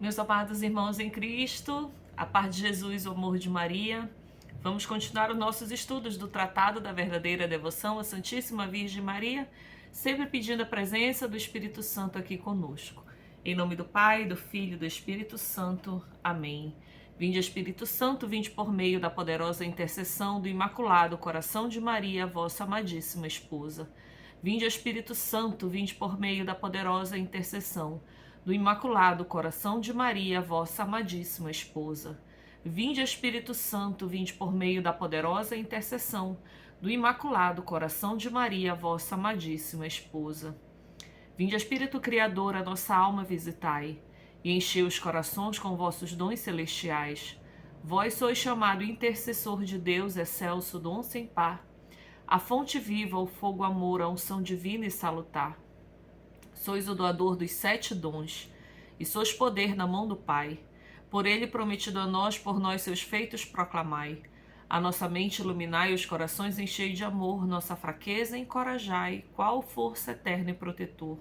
Meus amados irmãos em Cristo, a paz de Jesus, o amor de Maria, vamos continuar os nossos estudos do Tratado da Verdadeira Devoção à Santíssima Virgem Maria, sempre pedindo a presença do Espírito Santo aqui conosco. Em nome do Pai, do Filho e do Espírito Santo. Amém. Vinde, Espírito Santo, vinde por meio da poderosa intercessão do Imaculado Coração de Maria, vossa amadíssima esposa. Vinde, Espírito Santo, vinde por meio da poderosa intercessão do Imaculado Coração de Maria, vossa amadíssima esposa. Vinde, Espírito Santo, vinde por meio da poderosa intercessão do Imaculado Coração de Maria, vossa amadíssima esposa. Vinde, Espírito Criador, a nossa alma visitai, e enchei os corações com vossos dons celestiais. Vós sois chamado intercessor de Deus, excelso dom sem par, a fonte viva, o fogo amor, a unção divina e salutar. Sois o doador dos 7 dons, e sois poder na mão do Pai. Por ele prometido a nós, por nós seus feitos proclamai. A nossa mente iluminai, os corações enchei de amor, nossa fraqueza encorajai, qual força eterna e protetor.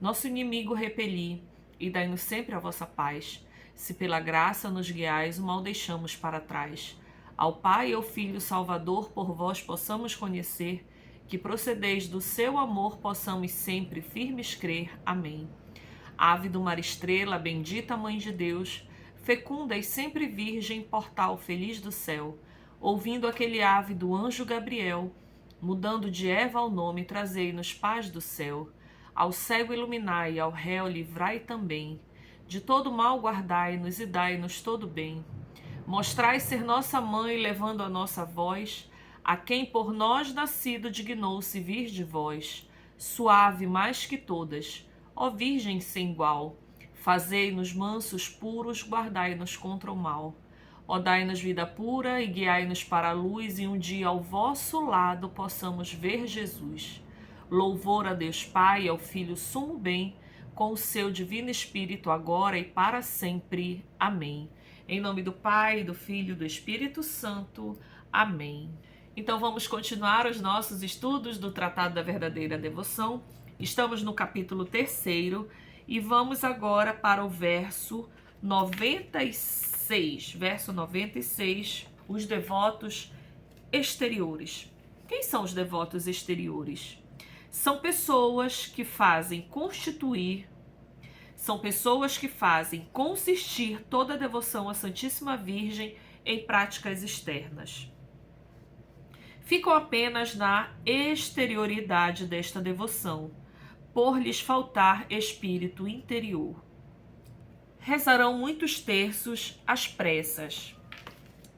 Nosso inimigo repeli, e dai-nos sempre a vossa paz. Se pela graça nos guiais, o mal deixamos para trás. Ao Pai e ao Filho Salvador, por vós possamos conhecer, que procedeis do seu amor, possamos sempre firmes crer. Amém. Ave do mar estrela, bendita Mãe de Deus, fecunda e sempre virgem, portal feliz do céu, ouvindo aquele ave do anjo Gabriel, mudando de Eva ao nome, trazei-nos paz do céu. Ao cego iluminai, ao réu livrai também, de todo mal guardai-nos e dai-nos todo bem. Mostrai ser nossa mãe, levando a nossa voz, a quem por nós nascido dignou-se vir de vós, suave mais que todas, ó Virgem sem igual, fazei-nos mansos puros, guardai-nos contra o mal. Ó dai-nos vida pura e guiai-nos para a luz, e um dia ao vosso lado possamos ver Jesus. Louvor a Deus Pai e ao Filho sumo bem, com o seu divino Espírito, agora e para sempre. Amém. Em nome do Pai, do Filho e do Espírito Santo. Amém. Então vamos continuar os nossos estudos do Tratado da Verdadeira Devoção. Estamos no capítulo 3º e vamos agora para o verso 96. Verso 96, os devotos exteriores. Quem são os devotos exteriores? São pessoas que fazem consistir toda a devoção à Santíssima Virgem em práticas externas. Ficam apenas na exterioridade desta devoção, por lhes faltar espírito interior. Rezarão muitos terços às pressas.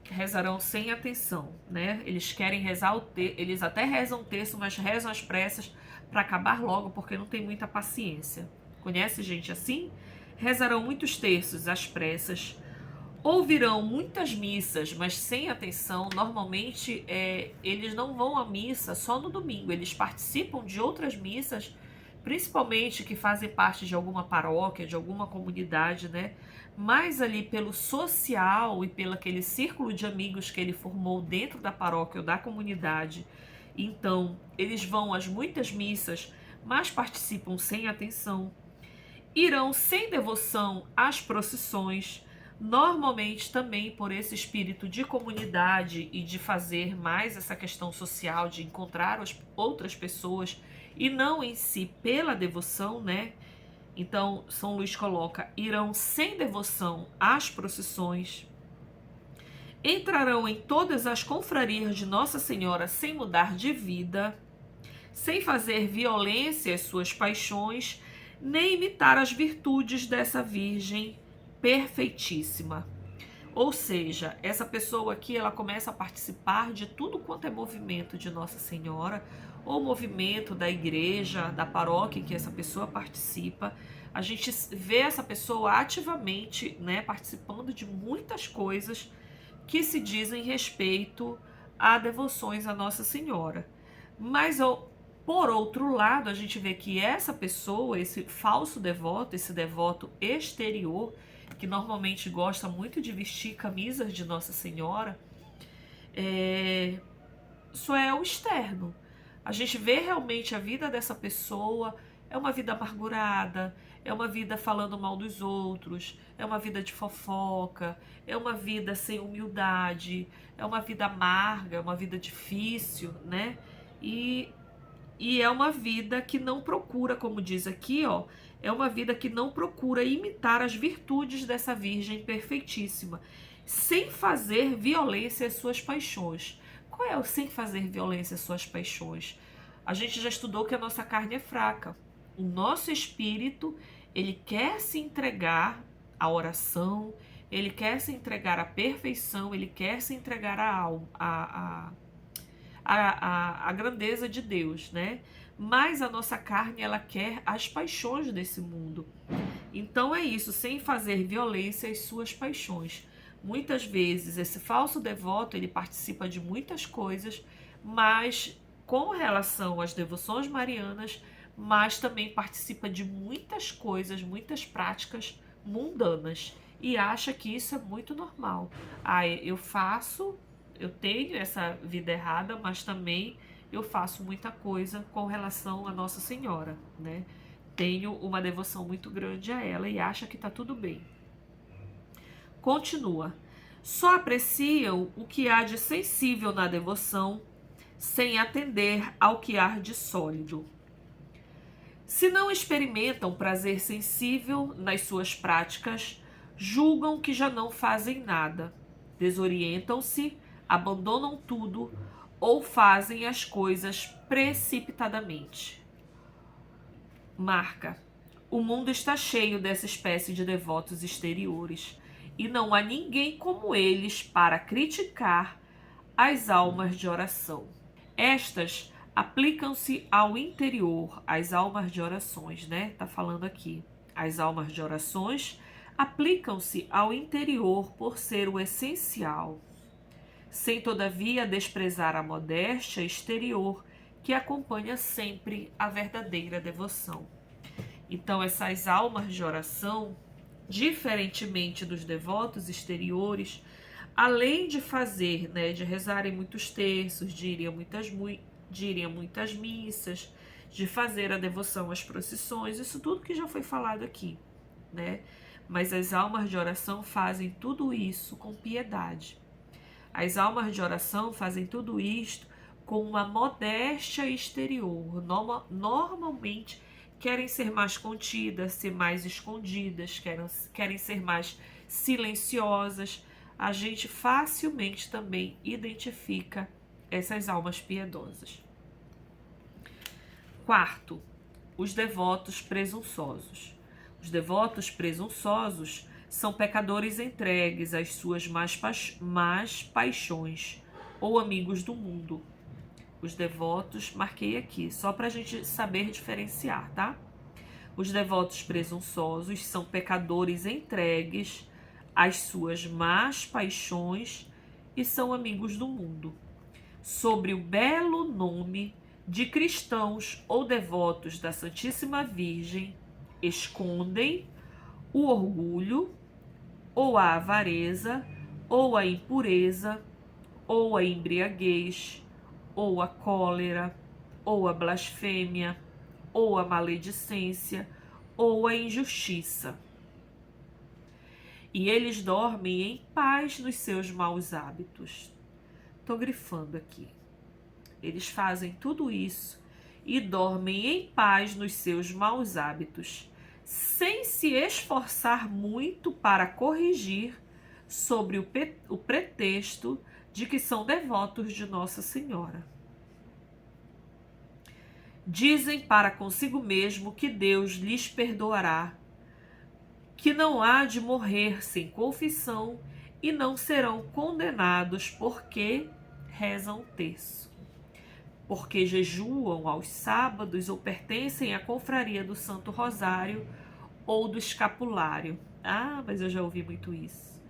Rezarão sem atenção, né? Eles querem rezar eles até rezam o terço, mas rezam às pressas para acabar logo, porque não tem muita paciência. Conhece gente assim? Rezarão muitos terços às pressas. Ouvirão muitas missas, mas sem atenção. Normalmente eles não vão à missa só no domingo, eles participam de outras missas, principalmente que fazem parte de alguma paróquia, de alguma comunidade, né? Mas ali pelo social e pelo aquele círculo de amigos que ele formou dentro da paróquia ou da comunidade. Então, eles vão às muitas missas, mas participam sem atenção. Irão sem devoção às procissões, normalmente também por esse espírito de comunidade e de fazer mais essa questão social, de encontrar outras pessoas e não em si pela devoção, né? Então, São Luís coloca, irão sem devoção às procissões, entrarão em todas as confrarias de Nossa Senhora sem mudar de vida, sem fazer violência às suas paixões, nem imitar as virtudes dessa Virgem perfeitíssima. Ou seja, essa pessoa aqui, ela começa a participar de tudo quanto é movimento de Nossa Senhora, ou movimento da igreja, da paróquia em que essa pessoa participa. A gente vê essa pessoa ativamente, né, participando de muitas coisas que se dizem respeito a devoções a Nossa Senhora. Mas, por outro lado, a gente vê que essa pessoa, esse falso devoto, esse devoto exterior, que normalmente gosta muito de vestir camisas de Nossa Senhora, isso é o externo. A gente vê realmente a vida dessa pessoa, é uma vida amargurada, é uma vida falando mal dos outros, é uma vida de fofoca, é uma vida sem humildade, é uma vida amarga, é uma vida difícil, né? E é uma vida que não procura, como diz aqui, ó, é uma vida que não procura imitar as virtudes dessa Virgem perfeitíssima, sem fazer violência às suas paixões. Qual é o sem fazer violência às suas paixões? A gente já estudou que a nossa carne é fraca. O nosso espírito, ele quer se entregar à oração, ele quer se entregar à perfeição, ele quer se entregar à grandeza de Deus, né? Mas a nossa carne, ela quer as paixões desse mundo. Então é isso, sem fazer violência às suas paixões. Muitas vezes esse falso devoto, ele participa de muitas coisas, mas com relação às devoções marianas, mas também participa de muitas coisas, muitas práticas mundanas e acha que isso é muito normal. Eu tenho essa vida errada, mas também eu faço muita coisa com relação a Nossa Senhora, né? Tenho uma devoção muito grande a ela e acha que tá tudo bem. Continua. Só apreciam o que há de sensível na devoção, sem atender ao que há de sólido. Se não experimentam prazer sensível nas suas práticas, julgam que já não fazem nada, desorientam-se, abandonam tudo ou fazem as coisas precipitadamente. Marca. O mundo está cheio dessa espécie de devotos exteriores e não há ninguém como eles para criticar as almas de oração. Estas aplicam-se ao interior, as almas de orações, né? Tá falando aqui. As almas de orações aplicam-se ao interior por ser o essencial, sem todavia desprezar a modéstia exterior que acompanha sempre a verdadeira devoção. Então, essas almas de oração, diferentemente dos devotos exteriores, além de fazer, né, de rezarem muitos terços, de irem a muitas missas, de fazer a devoção às procissões, isso tudo que já foi falado aqui, né? Mas as almas de oração fazem tudo isso com piedade. As almas de oração fazem tudo isto com uma modéstia exterior. Normalmente querem ser mais contidas, ser mais escondidas, querem ser mais silenciosas. A gente facilmente também identifica essas almas piedosas. Quarto, os devotos presunçosos. Os devotos presunçosos são pecadores entregues às suas más paixões ou amigos do mundo. Os devotos, marquei aqui, só para a gente saber diferenciar, tá? Os devotos presunçosos são pecadores entregues às suas más paixões e são amigos do mundo. Sobre o belo nome de cristãos ou devotos da Santíssima Virgem, escondem o orgulho, ou a avareza, ou a impureza, ou a embriaguez, ou a cólera, ou a blasfêmia, ou a maledicência, ou a injustiça. E eles dormem em paz nos seus maus hábitos. Estou grifando aqui. Eles fazem tudo isso e dormem em paz nos seus maus hábitos, sem se esforçar muito para corrigir sobre o pretexto de que são devotos de Nossa Senhora. Dizem para consigo mesmo que Deus lhes perdoará, que não há de morrer sem confissão e não serão condenados porque rezam o terço, porque jejuam aos sábados ou pertencem à confraria do Santo Rosário ou do Escapulário. Ah, mas eu já ouvi muito isso.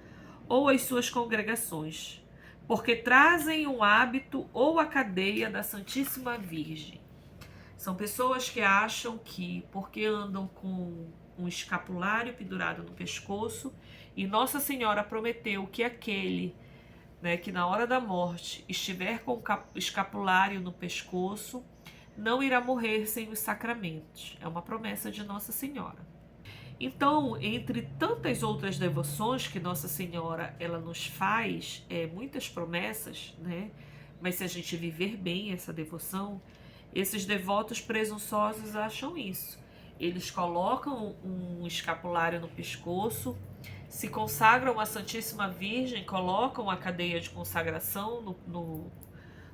Ou às suas congregações, porque trazem um hábito ou a cadeia da Santíssima Virgem. São pessoas que acham que, porque andam com um escapulário pendurado no pescoço, e Nossa Senhora prometeu que aquele, né, que na hora da morte estiver com o escapulário no pescoço, não irá morrer sem os sacramentos. É uma promessa de Nossa Senhora. Então, entre tantas outras devoções que Nossa Senhora ela nos faz, muitas promessas, né? Mas se a gente viver bem essa devoção, esses devotos presunçosos acham isso. Eles colocam um escapulário no pescoço, se consagram à Santíssima Virgem, colocam a cadeia de consagração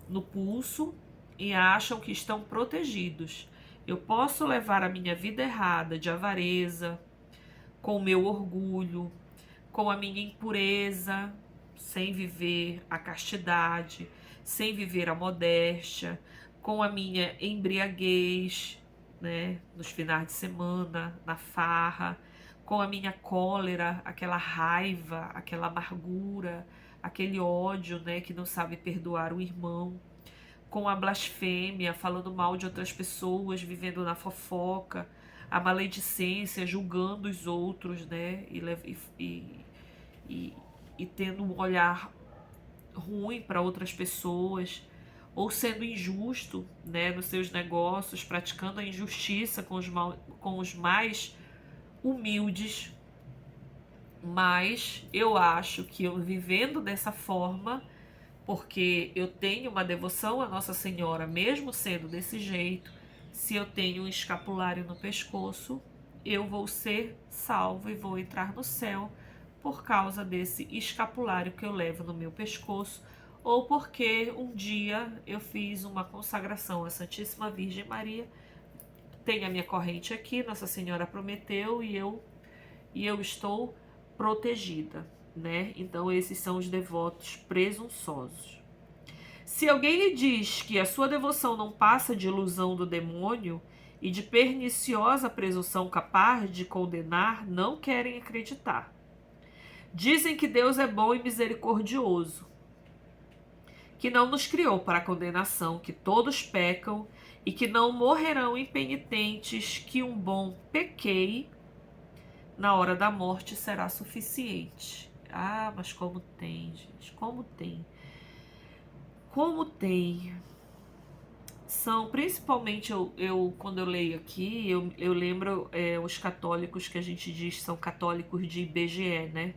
no pulso e acham que estão protegidos. Eu posso levar a minha vida errada de avareza, com o meu orgulho, com a minha impureza, sem viver a castidade, sem viver a modéstia, com a minha embriaguez, né, nos finais de semana, na farra, com a minha cólera, aquela raiva, aquela amargura, aquele ódio, né, que não sabe perdoar o irmão, com a blasfêmia, falando mal de outras pessoas, vivendo na fofoca, a maledicência, julgando os outros, né, e tendo um olhar ruim para outras pessoas, ou sendo injusto, né, nos seus negócios, praticando a injustiça com os mais humildes. Mas eu acho que eu vivendo dessa forma, porque eu tenho uma devoção à Nossa Senhora, mesmo sendo desse jeito, se eu tenho um escapulário no pescoço, eu vou ser salvo e vou entrar no céu por causa desse escapulário que eu levo no meu pescoço, ou porque um dia eu fiz uma consagração à Santíssima Virgem Maria, tenho a minha corrente aqui, Nossa Senhora prometeu e eu estou protegida, né? Então esses são os devotos presunçosos. Se alguém lhe diz que a sua devoção não passa de ilusão do demônio e de perniciosa presunção capaz de condenar, não querem acreditar. Dizem que Deus é bom e misericordioso, que não nos criou para a condenação, que todos pecam e que não morrerão impenitentes, que um bom pequei na hora da morte será suficiente. Ah, mas como tem, gente, como tem. Como tem. São, principalmente, quando eu leio aqui, eu lembro os católicos que a gente diz são católicos de IBGE, né?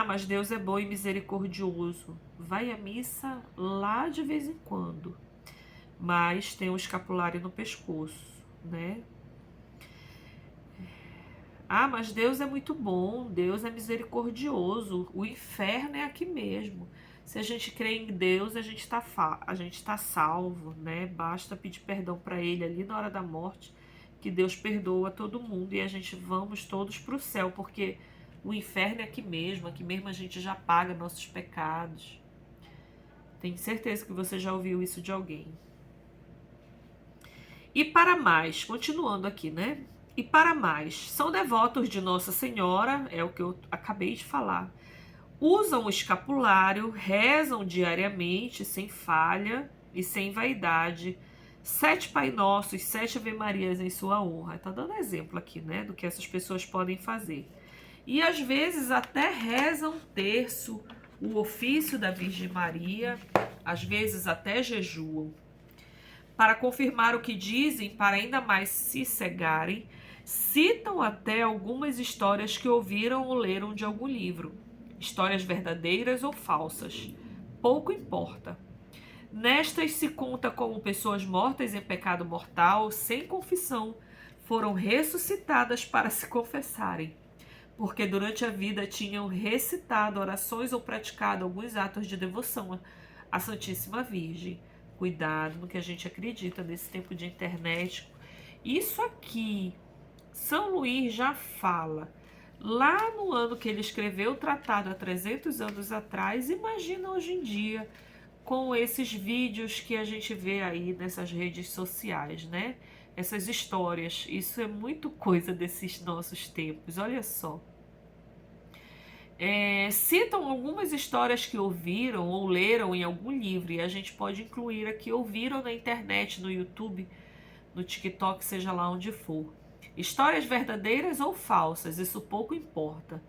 Mas Deus é bom e misericordioso. Vai à missa lá de vez em quando, mas tem um escapulário no pescoço, né? Mas Deus é muito bom, Deus é misericordioso, o inferno é aqui mesmo. Se a gente crê em Deus, a gente tá salvo, né? Basta pedir perdão para Ele ali na hora da morte, que Deus perdoa todo mundo e a gente vamos todos para o céu, porque o inferno é aqui mesmo a gente já paga nossos pecados. Tenho certeza que você já ouviu isso de alguém. E para mais, continuando aqui, né? E para mais, são devotos de Nossa Senhora, é o que eu acabei de falar. Usam o escapulário, rezam diariamente, sem falha e sem vaidade. 7 Pai Nossos, 7 Ave Marias em sua honra. Está dando exemplo aqui, né? Do que essas pessoas podem fazer. E às vezes até rezam terço, o ofício da Virgem Maria, às vezes até jejuam. Para confirmar o que dizem, para ainda mais se cegarem, citam até algumas histórias que ouviram ou leram de algum livro. Histórias verdadeiras ou falsas, pouco importa. Nestas se conta como pessoas mortas em pecado mortal, sem confissão, foram ressuscitadas para se confessarem, porque durante a vida tinham recitado orações ou praticado alguns atos de devoção à Santíssima Virgem. Cuidado no que a gente acredita nesse tempo de internet. Isso aqui, São Luís já fala. Lá no ano que ele escreveu o tratado, há 300 anos atrás, imagina hoje em dia, com esses vídeos que a gente vê aí nessas redes sociais, né? Essas histórias. Isso é muito coisa desses nossos tempos, olha só. Citam algumas histórias que ouviram ou leram em algum livro, e a gente pode incluir aqui, ouviram na internet, no YouTube, no TikTok, seja lá onde for. Histórias verdadeiras ou falsas, isso pouco importa.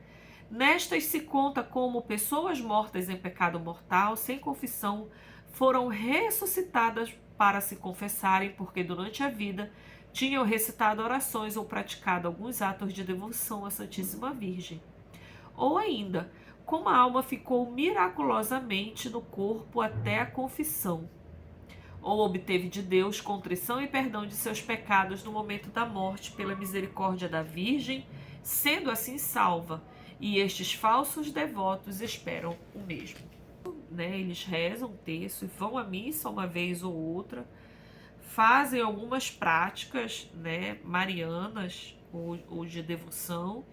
Nestas se conta como pessoas mortas em pecado mortal, sem confissão, foram ressuscitadas para se confessarem, porque durante a vida tinham recitado orações ou praticado alguns atos de devoção à Santíssima Virgem. Ou ainda, como a alma ficou miraculosamente no corpo até a confissão, ou obteve de Deus contrição e perdão de seus pecados no momento da morte pela misericórdia da Virgem, sendo assim salva, e estes falsos devotos esperam o mesmo. Eles rezam o terço e vão à missa uma vez ou outra, fazem algumas práticas marianas ou de devoção,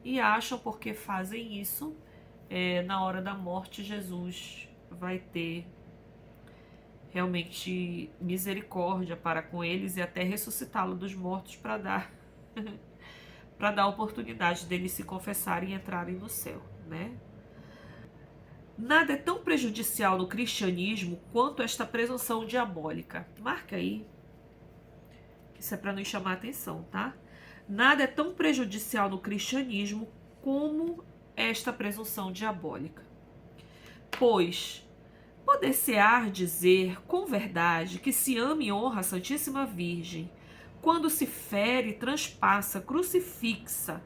e acham porque fazem isso, na hora da morte Jesus vai ter realmente misericórdia para com eles e até ressuscitá-lo dos mortos para dar para dar a oportunidade deles se confessarem e entrarem no céu, Nada é tão prejudicial no cristianismo quanto esta presunção diabólica. Marca aí, isso é para nos chamar a atenção, tá? Nada é tão prejudicial no cristianismo como esta presunção diabólica. Pois poder-se-á dizer com verdade que se ama e honra a Santíssima Virgem quando se fere, transpassa, crucifica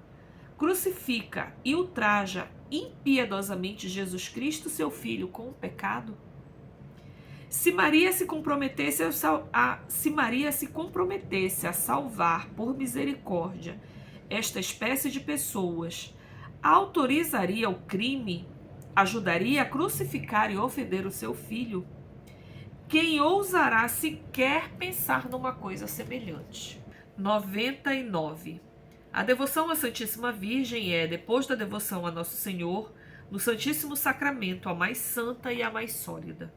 e ultraja impiedosamente Jesus Cristo, seu Filho, com o pecado? Se Maria se comprometesse a salvar por misericórdia esta espécie de pessoas, autorizaria o crime? Ajudaria a crucificar e ofender o seu filho? Quem ousará sequer pensar numa coisa semelhante? 99. A devoção à Santíssima Virgem é, depois da devoção a Nosso Senhor, no Santíssimo Sacramento, a mais santa e a mais sólida.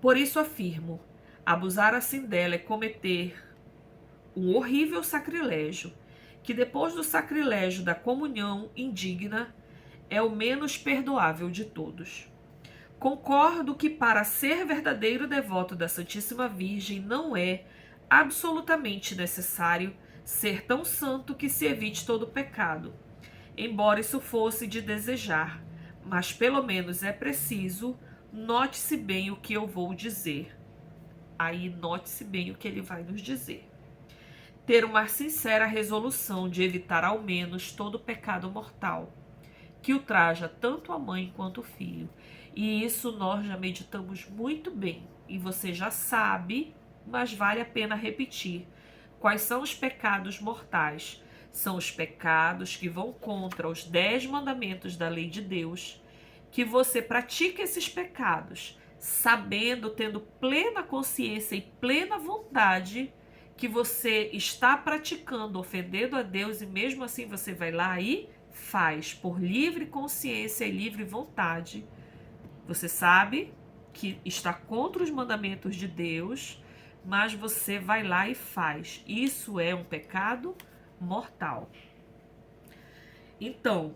Por isso afirmo, abusar assim dela é cometer um horrível sacrilégio, que depois do sacrilégio da comunhão indigna, é o menos perdoável de todos. Concordo que para ser verdadeiro devoto da Santíssima Virgem não é absolutamente necessário ser tão santo que se evite todo pecado, embora isso fosse de desejar, mas pelo menos é preciso, note-se bem o que eu vou dizer. Aí note-se bem o que ele vai nos dizer. Ter uma sincera resolução de evitar ao menos todo pecado mortal, que ultraja tanto a mãe quanto o filho. E isso nós já meditamos muito bem. E você já sabe, mas vale a pena repetir. Quais são os pecados mortais? São os pecados que vão contra os 10 mandamentos da lei de Deus. Que você pratica esses pecados, sabendo, tendo plena consciência e plena vontade que você está praticando, ofendendo a Deus, e mesmo assim você vai lá e faz por livre consciência e livre vontade. Você sabe que está contra os mandamentos de Deus, mas você vai lá e faz. Isso é um pecado mortal. Então,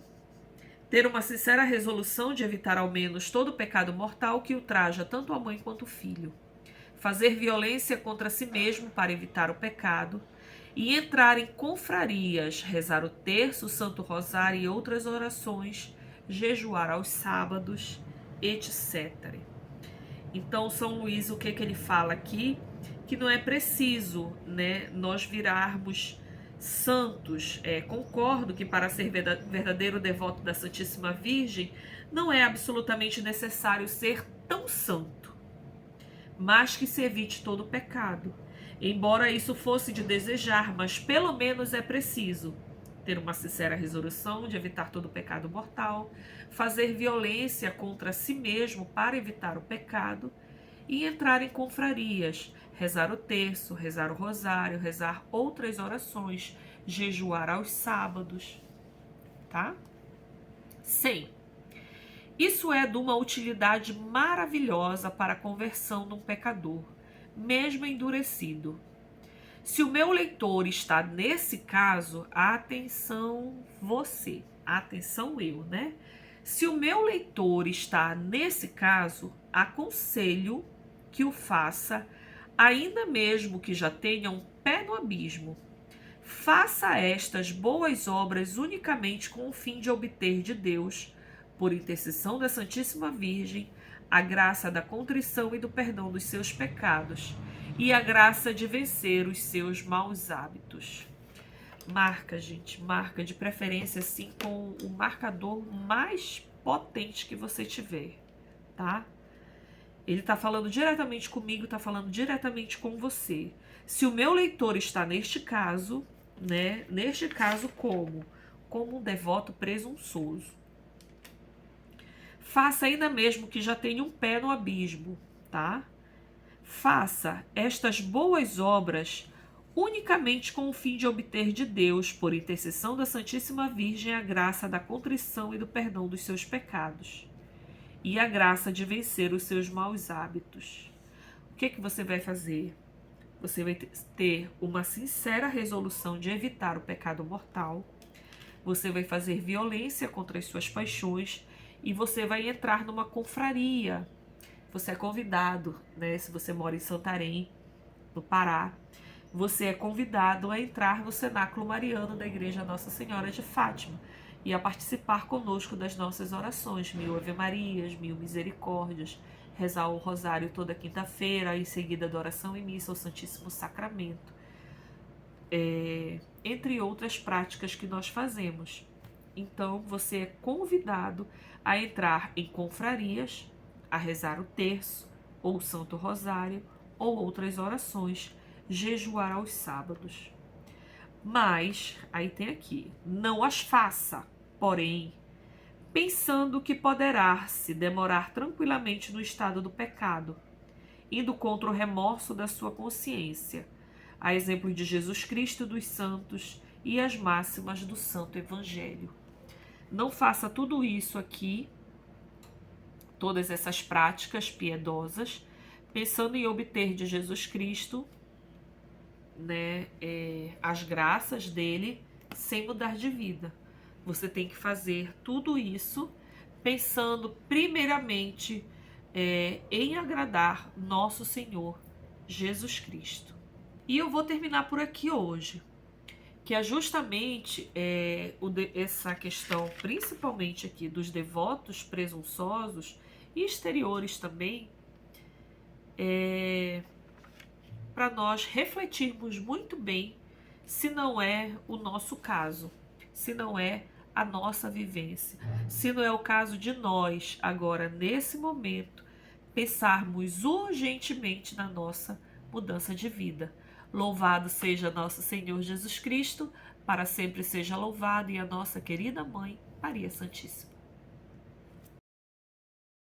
ter uma sincera resolução de evitar ao menos todo pecado mortal que ultraja tanto a mãe quanto o filho. Fazer violência contra si mesmo para evitar o pecado. E entrar em confrarias, rezar o terço, o Santo Rosário e outras orações, jejuar aos sábados, etc. Então, São Luís, o que ele fala aqui? Que não é preciso, nós virarmos santos. Concordo que para ser verdadeiro devoto da Santíssima Virgem, não é absolutamente necessário ser tão santo, mas que se evite todo pecado. Embora isso fosse de desejar, mas pelo menos é preciso ter uma sincera resolução de evitar todo pecado mortal, fazer violência contra si mesmo para evitar o pecado e entrar em confrarias, rezar o terço, rezar o rosário, rezar outras orações, jejuar aos sábados, tá? 100. Isso é de uma utilidade maravilhosa para a conversão de um pecador, mesmo endurecido. Se o meu leitor está nesse caso, atenção você, atenção eu, Se o meu leitor está nesse caso, aconselho que o faça, ainda mesmo que já tenha um pé no abismo. Faça estas boas obras unicamente com o fim de obter de Deus, por intercessão da Santíssima Virgem, a graça da contrição e do perdão dos seus pecados, e a graça de vencer os seus maus hábitos. Marca, gente, marca, de preferência assim com o marcador mais potente que você tiver, tá? Ele tá falando diretamente comigo, tá falando diretamente com você. Se o meu leitor está neste caso, né? Neste caso como um devoto presunçoso. Faça ainda mesmo que já tenha um pé no abismo, tá? Faça estas boas obras unicamente com o fim de obter de Deus, por intercessão da Santíssima Virgem, a graça da contrição e do perdão dos seus pecados, e a graça de vencer os seus maus hábitos. O que você vai fazer? Você vai ter uma sincera resolução de evitar o pecado mortal, você vai fazer violência contra as suas paixões e você vai entrar numa confraria. Você é convidado, né? Se você mora em Santarém, no Pará, você é convidado a entrar no cenáculo mariano da Igreja Nossa Senhora de Fátima e a participar conosco das nossas orações, 1000 Ave-Marias, 1000 Misericórdias, rezar o rosário toda quinta-feira, em seguida adoração e missa ao Santíssimo Sacramento, entre outras práticas que nós fazemos. Então, você é convidado a entrar em confrarias, a rezar o terço, ou o Santo Rosário, ou outras orações, jejuar aos sábados. Mas, aí tem aqui, não as faça, porém, pensando que poderá se demorar tranquilamente no estado do pecado, indo contra o remorso da sua consciência, a exemplo de Jesus Cristo dos santos e as máximas do Santo Evangelho. Não faça tudo isso aqui, todas essas práticas piedosas, pensando em obter de Jesus Cristo, né, as graças dele, sem mudar de vida. Você tem que fazer tudo isso pensando primeiramente em agradar nosso Senhor Jesus Cristo. E eu vou terminar por aqui hoje, que é justamente essa questão, principalmente aqui dos devotos presunçosos e exteriores também, para nós refletirmos muito bem se não é o nosso caso, se não é a nossa vivência, se não é o caso de nós, agora, nesse momento, pensarmos urgentemente na nossa mudança de vida. Louvado seja nosso Senhor Jesus Cristo, para sempre seja louvado, e a nossa querida Mãe, Maria Santíssima.